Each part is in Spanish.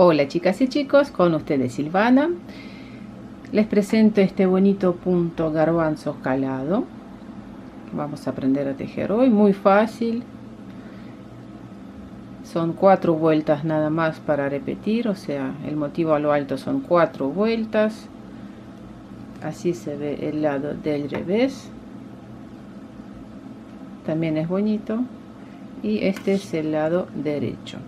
Hola chicas y chicos, con ustedes Silvana. Les presento este bonito punto garbanzo calado. Vamos a aprender a tejer hoy, muy fácil. Son 4 vueltas nada más para repetir, o sea, el motivo a lo alto son 4 vueltas. Así se ve el lado del revés. También es bonito. Y este es el lado derecho.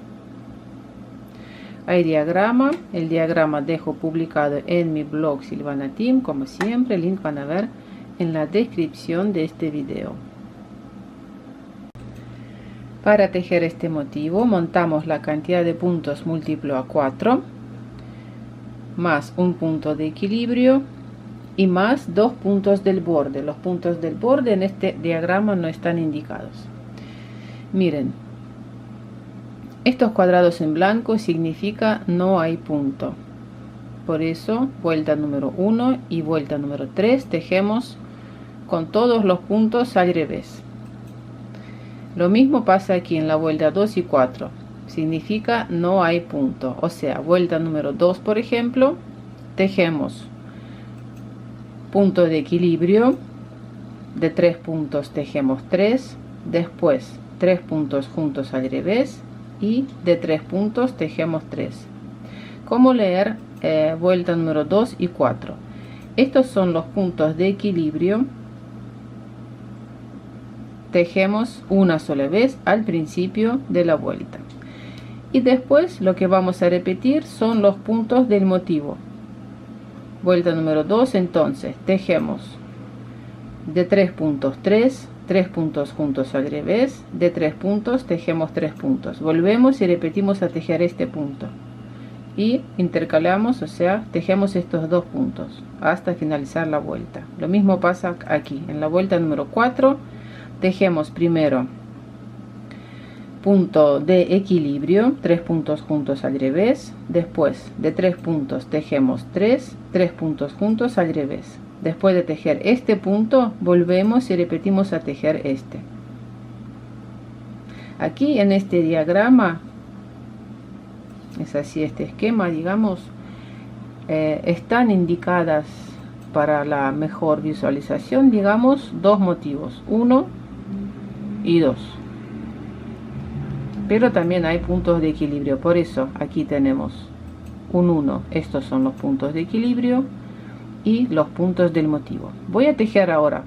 Hay diagrama, el diagrama dejo publicado en mi blog Silvana Team, como siempre, el link van a ver en la descripción de este video. Para tejer este motivo montamos la cantidad de puntos múltiplo a 4, más un punto de equilibrio y más 2 puntos del borde. Los puntos del borde en este diagrama no están indicados. Miren, estos cuadrados en blanco significa no hay punto. Por eso, vuelta número 1 y vuelta número 3 tejemos con todos los puntos al revés. Lo mismo pasa aquí en la vuelta 2 y 4. Significa no hay punto. O sea, vuelta número 2, por ejemplo, tejemos punto de equilibrio. De 3 puntos tejemos 3. Después 3 puntos juntos al revés. Y de 3 puntos tejemos 3. ¿Cómo leer vuelta número 2 y 4? Estos son los puntos de equilibrio. Tejemos una sola vez al principio de la vuelta. Y después lo que vamos a repetir son los puntos del motivo. Vuelta número 2, entonces tejemos de 3 puntos 3. 3 puntos juntos al revés, de 3 puntos tejemos 3 puntos, volvemos y repetimos a tejer este punto y intercalamos, o sea, tejemos estos 2 puntos hasta finalizar la vuelta. Lo mismo pasa aquí en la vuelta número 4, tejemos primero punto de equilibrio, 3 puntos juntos al revés, después de 3 puntos tejemos 3 puntos juntos al revés. Después de tejer este punto, volvemos y repetimos a tejer este. Aquí en este diagrama, es así este esquema, digamos, están indicadas para la mejor visualización, digamos, 2 motivos, 1 y 2. Pero también hay puntos de equilibrio, por eso aquí tenemos un 1, estos son los puntos de equilibrio y los puntos del motivo. Voy a tejer ahora.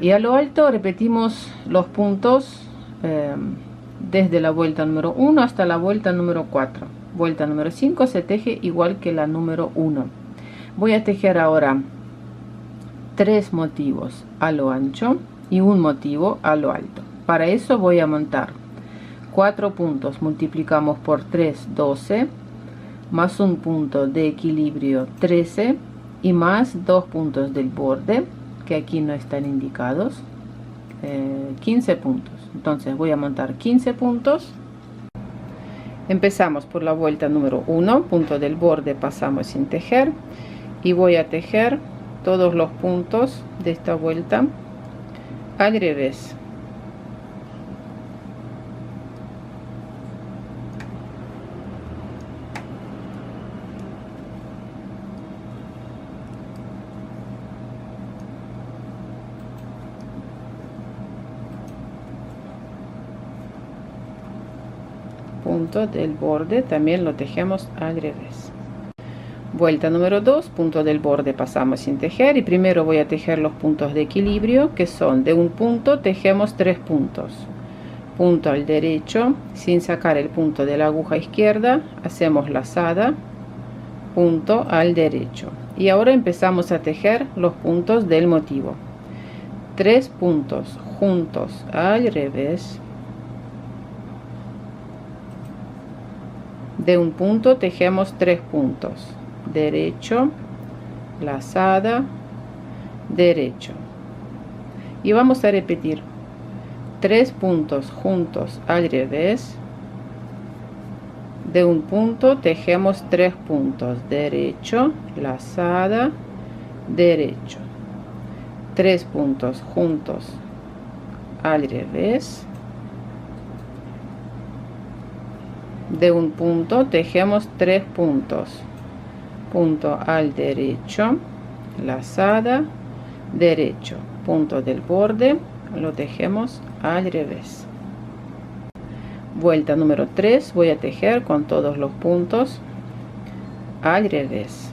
Y a lo alto repetimos los puntos desde la vuelta número 1 hasta la vuelta número 4. Vuelta número 5 se teje igual que la número 1. Voy a tejer ahora 3 motivos a lo ancho y un motivo a lo alto. Para eso voy a montar 4 puntos, multiplicamos por 3, 12, más un punto de equilibrio 13 y más 2 puntos del borde que aquí no están indicados, 15 puntos. Entonces voy a montar 15 puntos. Empezamos por la vuelta número 1, punto del borde pasamos sin tejer y voy a tejer todos los puntos de esta vuelta al revés. Punto del borde también lo tejemos al revés. Vuelta número 2, punto del borde pasamos sin tejer y primero voy a tejer los puntos de equilibrio, que son de un punto tejemos 3 puntos, punto al derecho sin sacar el punto de la aguja izquierda, hacemos lazada, punto al derecho y ahora empezamos a tejer los puntos del motivo. 3 puntos juntos al revés. De un punto tejemos 3 puntos, derecho, lazada, derecho, y vamos a repetir 3 puntos juntos al revés. De un punto tejemos 3 puntos, derecho, lazada, derecho, 3 puntos juntos al revés. de un punto tejemos 3 puntos, punto al derecho, lazada, derecho, punto del borde, lo tejemos al revés. Vuelta número 3, voy a tejer con todos los puntos al revés.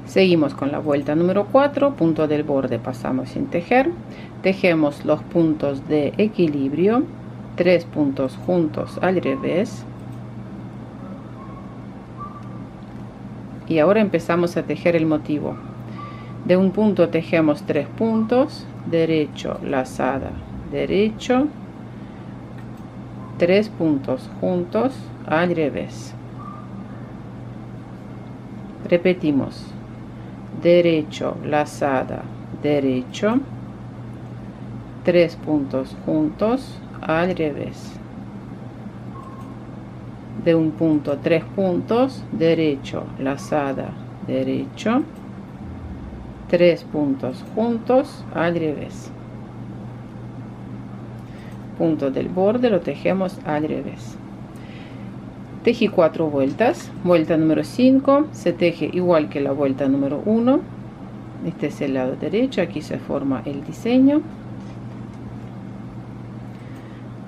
Seguimos con la vuelta número 4, punto del borde pasamos sin tejer, tejemos los puntos de equilibrio, 3 puntos juntos al revés, y ahora empezamos a tejer el motivo. De un punto tejemos 3 puntos, derecho, lazada, derecho, 3 puntos juntos al revés. Repetimos, derecho, lazada, derecho, 3 puntos juntos al revés. De un punto 3 puntos, derecho, lazada, derecho, 3 puntos juntos al revés. Punto del borde lo tejemos al revés. Tejí 4 vueltas. Vuelta número 5 se teje igual que la vuelta número 1. Este es el lado derecho, aquí se forma el diseño.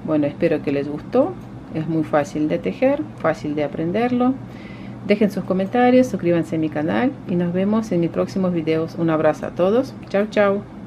Bueno, espero que les gustó. Es muy fácil de tejer, fácil de aprenderlo. Dejen sus comentarios, suscríbanse a mi canal y nos vemos en mis próximos videos. Un abrazo a todos. Chao, chao.